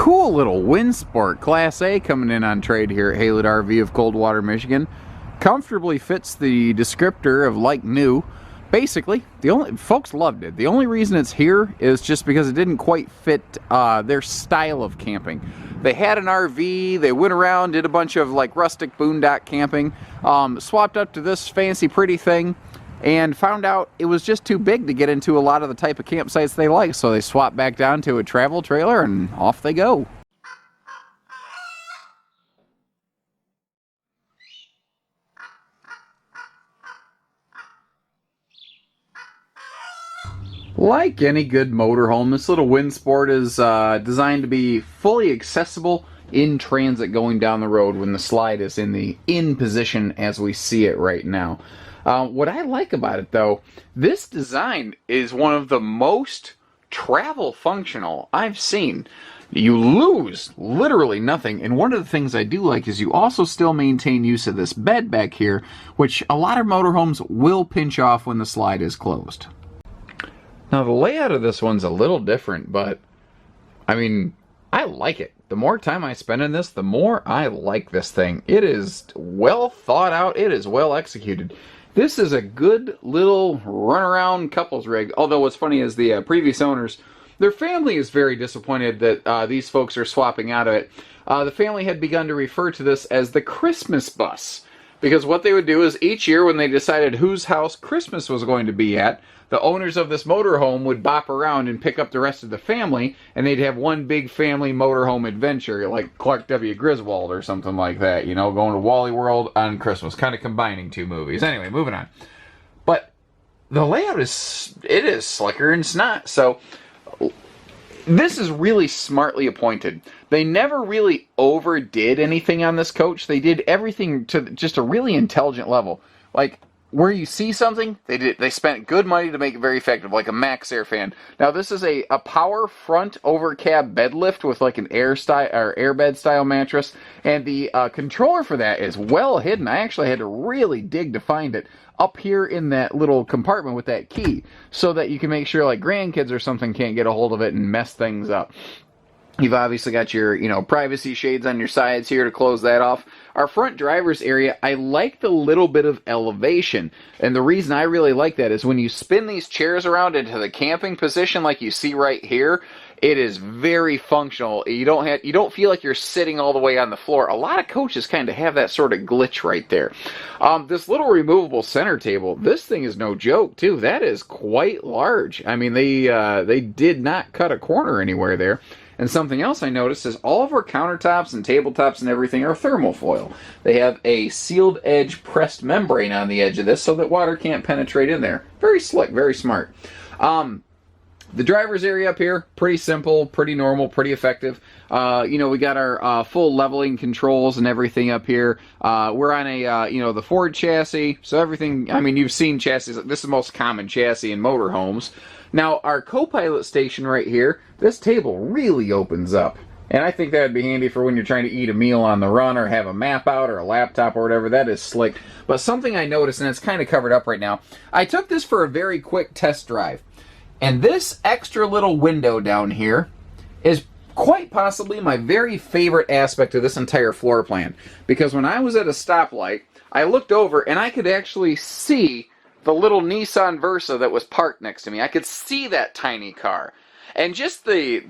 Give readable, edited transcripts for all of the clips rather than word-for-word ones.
Cool little Windsport Class A coming in on trade here at Haylett RV of Coldwater, Michigan. Comfortably fits the descriptor of like new. Basically, folks loved it. The only reason it's here is just because it didn't quite fit their style of camping. They had an RV, they went around, did a bunch of like rustic boondock camping, swapped up to this fancy pretty thing, and found out it was just too big to get into a lot of the type of campsites they like, so they swapped back down to a travel trailer and off they go. Like any good motorhome, this little Windsport is designed to be fully accessible in transit going down the road when the slide is in the in position as we see it right now. What I like about it, though, this design is one of the most travel functional I've seen. You lose literally nothing, and one of the things I do like is you also still maintain use of this bed back here, which a lot of motorhomes will pinch off when the slide is closed. Now, the layout of this one's a little different, but, I mean, I like it. The more time I spend in this, the more I like this thing. It is well thought out. It is well executed. This is a good little runaround couples rig. Although what's funny is the previous owners, their family is very disappointed that these folks are swapping out of it. The family had begun to refer to this as the Christmas bus. Because what they would do is each year when they decided whose house Christmas was going to be at, the owners of this motorhome would bop around and pick up the rest of the family, and they'd have one big family motorhome adventure, like Clark W. Griswold or something like that, you know, going to Wally World on Christmas, kind of combining two movies. Anyway, moving on. But the layout is slicker and snot, so this is really smartly appointed. They never really overdid anything on this coach. They did everything to just a really intelligent level. Like, where you see something, they spent good money to make it very effective, like a Max Air fan. Now, this is a power front over cab bed lift with like an airbed style mattress, and the controller for that is well hidden. I actually had to really dig to find it up here in that little compartment with that key, so that you can make sure like grandkids or something can't get a hold of it and mess things up. You've obviously got your, privacy shades on your sides here to close that off. Our front driver's area, I like the little bit of elevation. And the reason I really like that is when you spin these chairs around into the camping position like you see right here, it is very functional. You don't feel like you're sitting all the way on the floor. A lot of coaches kind of have that sort of glitch right there. This little removable center table, this thing is no joke too. That is quite large. I mean, they did not cut a corner anywhere there. And something else I noticed is all of our countertops and tabletops and everything are thermofoil. They have a sealed edge pressed membrane on the edge of this so that water can't penetrate in there. Very slick, very smart. The driver's area up here, pretty simple, pretty normal, pretty effective. We got our full leveling controls and everything up here. We're on a, the Ford chassis, so everything, I mean, you've seen chassis. This is the most common chassis in motorhomes. Now, our co-pilot station right here, this table really opens up. And I think that would be handy for when you're trying to eat a meal on the run or have a map out or a laptop or whatever. That is slick. But something I noticed, and it's kind of covered up right now, I took this for a very quick test drive. And this extra little window down here is quite possibly my very favorite aspect of this entire floor plan. Because when I was at a stoplight, I looked over and I could actually see the little Nissan Versa that was parked next to me. I could see that tiny car. And just the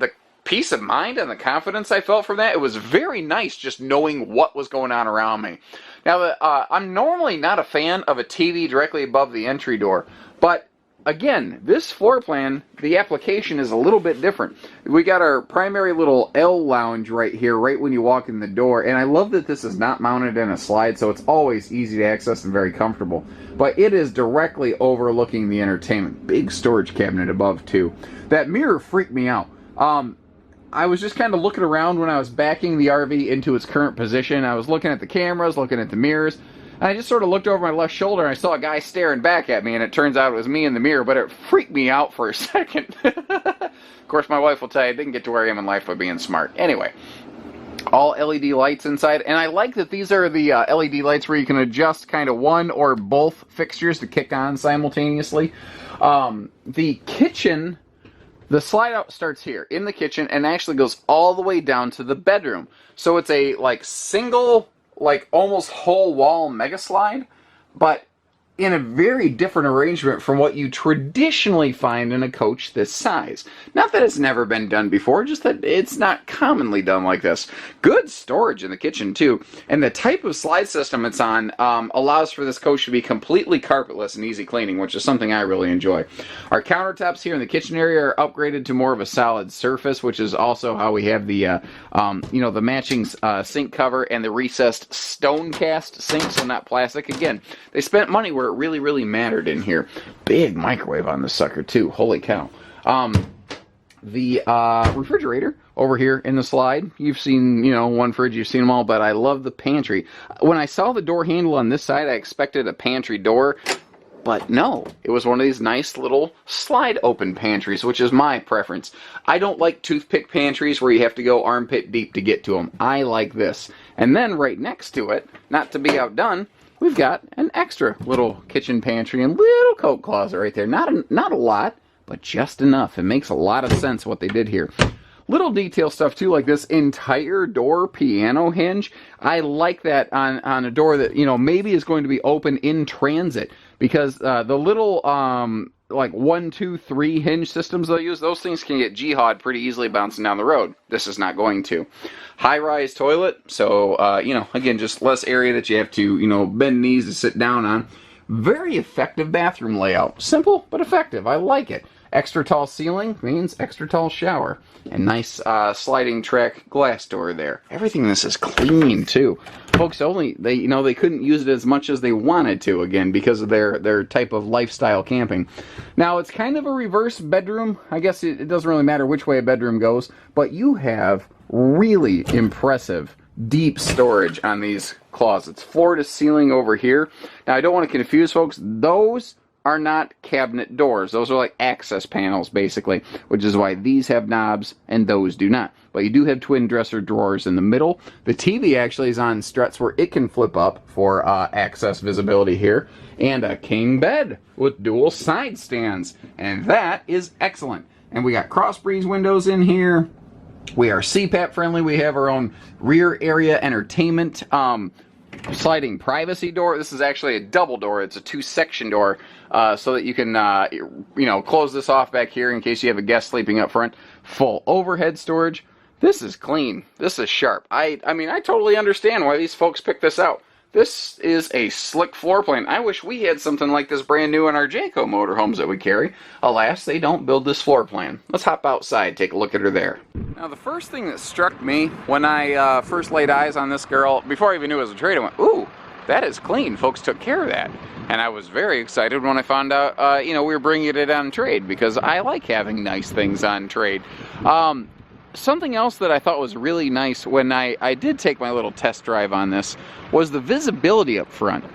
peace of mind and the confidence I felt from that, it was very nice just knowing what was going on around me. Now, I'm normally not a fan of a TV directly above the entry door, but again, this floor plan, the application is a little bit different. We got our primary little L lounge right here, right when you walk in the door, and I love that this is not mounted in a slide, so it's always easy to access and very comfortable. But it is directly overlooking the entertainment. Big storage cabinet above, too. That mirror freaked me out. I was just kind of looking around when I was backing the RV into its current position. I was looking at the cameras, looking at the mirrors, and I just sort of looked over my left shoulder and I saw a guy staring back at me, and it turns out it was me in the mirror, but it freaked me out for a second. Of course, my wife will tell you I didn't get to where I am in life by being smart. Anyway, all LED lights inside, and I like that these are the LED lights where you can adjust kind of one or both fixtures to kick on simultaneously. The kitchen The slide out starts here in the kitchen and actually goes all the way down to the bedroom. So it's a like single, like almost whole wall mega slide, but in a very different arrangement from what you traditionally find in a coach this size. Not that it's never been done before, just that it's not commonly done like this. Good storage in the kitchen too, and the type of slide system it's on allows for this coach to be completely carpetless and easy cleaning, which is something I really enjoy. Our countertops here in the kitchen area are upgraded to more of a solid surface, which is also how we have the the matching sink cover and the recessed stone cast sink, so not plastic. Again, they spent money where it really mattered in here. Big microwave on this sucker too. Holy cow. The refrigerator over here in the slide. You've seen, one fridge, you've seen them all, but I love the pantry. When I saw the door handle on this side, I expected a pantry door, but no. It was one of these nice little slide open pantries, which is my preference. I don't like toothpick pantries where you have to go armpit deep to get to them. I like this. And then right next to it, not to be outdone, we've got an extra little kitchen pantry and little coat closet right there. Not a lot, but just enough. It makes a lot of sense what they did here. Little detail stuff too, like this entire door piano hinge. I like that on a door that, maybe is going to be open in transit, because the little like 1, 2, 3 hinge systems they'll use, those things can get jihad pretty easily bouncing down the road. This is not going to. High-rise toilet, so, again, just less area that you have to, bend knees to sit down on. Very effective bathroom layout. Simple, but effective. I like it. Extra tall ceiling means extra tall shower. And nice sliding track glass door there. Everything in this is clean, too. Folks, they couldn't use it as much as they wanted to, again, because of their type of lifestyle camping. Now, it's kind of a reverse bedroom. I guess it doesn't really matter which way a bedroom goes, but you have really impressive deep storage on these closets. Floor to ceiling over here. Now, I don't want to confuse folks. Those are not cabinet doors. Those are like access panels, basically, which is why these have knobs and those do not. But you do have twin dresser drawers in the middle. The TV actually is on struts where it can flip up for access visibility here. And a king bed with dual side stands. And that is excellent. And we got cross breeze windows in here. We are CPAP friendly. We have our own rear area entertainment sliding privacy door. This is actually a double door. It's a 2-section door, so that you can close this off back here in case you have a guest sleeping up front. Full overhead storage. This is clean. This is sharp. I mean, I totally understand why these folks picked this out. This is a slick floor plan. I wish we had something like this brand new in our Jayco motorhomes that we carry. Alas, they don't build this floor plan. Let's hop outside, take a look at her there. Now, the first thing that struck me when I first laid eyes on this girl, before I even knew it was a trade, I went, ooh, that is clean. Folks took care of that. And I was very excited when I found out, we were bringing it on trade, because I like having nice things on trade. Something else that I thought was really nice when I did take my little test drive on this was the visibility up front.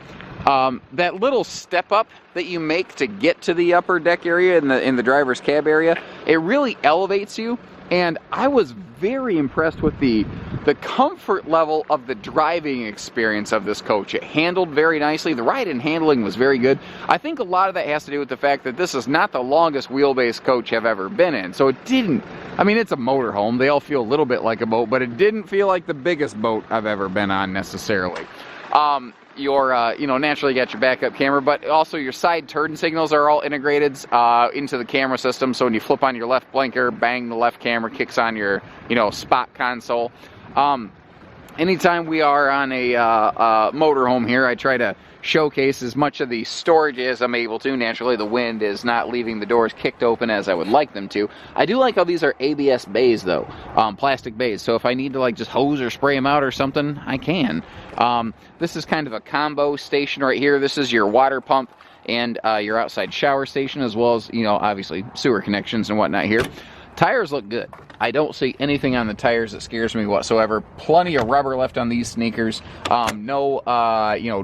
That little step up that you make to get to the upper deck area in the driver's cab area, it really elevates you. And I was very impressed with the comfort level of the driving experience of this coach. It handled very nicely. The ride and handling was very good. I think a lot of that has to do with the fact that this is not the longest wheelbase coach I've ever been in. So it didn't, it's a motorhome. They all feel a little bit like a boat, but it didn't feel like the biggest boat I've ever been on necessarily. Naturally you got your backup camera, but also your side turn signals are all integrated into the camera system. So when you flip on your left blinker, bang, the left camera kicks on your, spot console. Anytime we are on a motorhome here, I try to showcase as much of the storage as I'm able to. Naturally, the wind is not leaving the doors kicked open as I would like them to. I do like how these are ABS bays, though, plastic bays. So if I need to just hose or spray them out or something, I can. This is kind of a combo station right here. This is your water pump and your outside shower station, as well as, obviously sewer connections and whatnot here. Tires look good. I don't see anything on the tires that scares me whatsoever. Plenty of rubber left on these sneakers. No,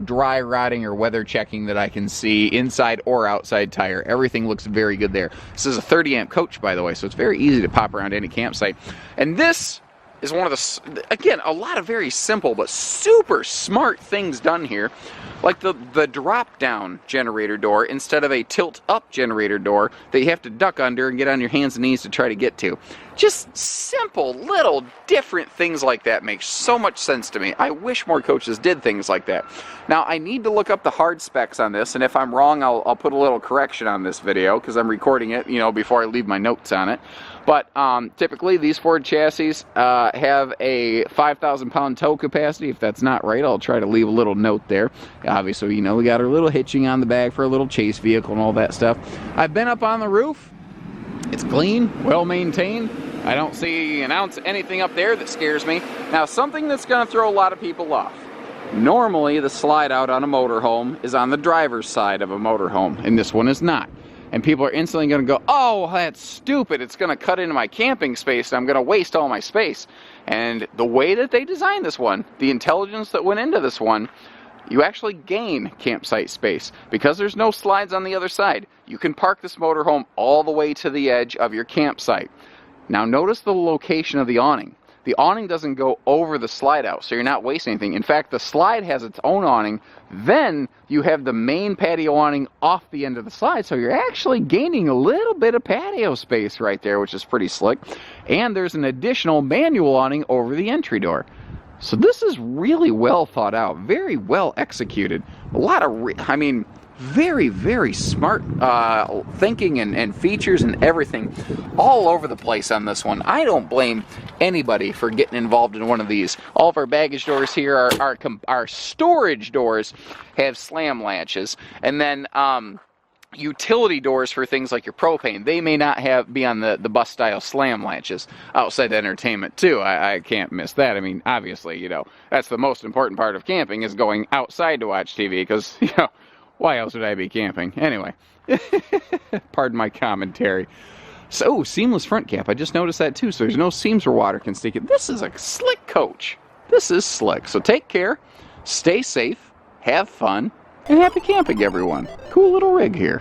dry rotting or weather checking that I can see inside or outside tire. Everything looks very good there. This is a 30 amp coach, by the way, so it's very easy to pop around any campsite. And this is one of the, again, a lot of very simple but super smart things done here. Like the drop-down generator door instead of a tilt-up generator door that you have to duck under and get on your hands and knees to try to get to. Just simple, little, different things like that make so much sense to me. I wish more coaches did things like that. Now, I need to look up the hard specs on this, and if I'm wrong, I'll put a little correction on this video, because I'm recording it, you know, before I leave my notes on it. But typically, these Ford chassis have a 5,000-pound tow capacity. If that's not right, I'll try to leave a little note there. Obviously, you know, we got our little hitching on the back for a little chase vehicle and all that stuff. I've been up on the roof. It's clean, well-maintained. I don't see an ounce of anything up there that scares me. Now, something that's going to throw a lot of people off. Normally, the slide out on a motorhome is on the driver's side of a motorhome, and this one is not. And people are instantly going to go, oh, that's stupid. It's going to cut into my camping space, and I'm going to waste all my space. And the way that they designed this one, the intelligence that went into this one, you actually gain campsite space. Because there's no slides on the other side, you can park this motorhome all the way to the edge of your campsite. Now notice the location of the awning. The awning doesn't go over the slide out, so you're not wasting anything. In fact, the slide has its own awning. Then you have the main patio awning off the end of the slide, so you're actually gaining a little bit of patio space right there, which is pretty slick. And there's an additional manual awning over the entry door. So this is really well thought out, very well executed. A lot of, very, very smart thinking and features and everything all over the place on this one. I don't blame anybody for getting involved in one of these. All of our baggage doors here, our storage doors have slam latches, and then utility doors for things like your propane, they may not be on the bus style slam latches. Outside entertainment too, I can't miss that. I mean, obviously, you know, that's the most important part of camping, is going outside to watch TV, because, you know, why else would I be camping? Anyway, pardon my commentary. So, seamless front cap. I just noticed that too, so there's no seams where water can stick in. This is a slick coach. This is slick. So take care, stay safe, have fun, and happy camping, everyone. Cool little rig here.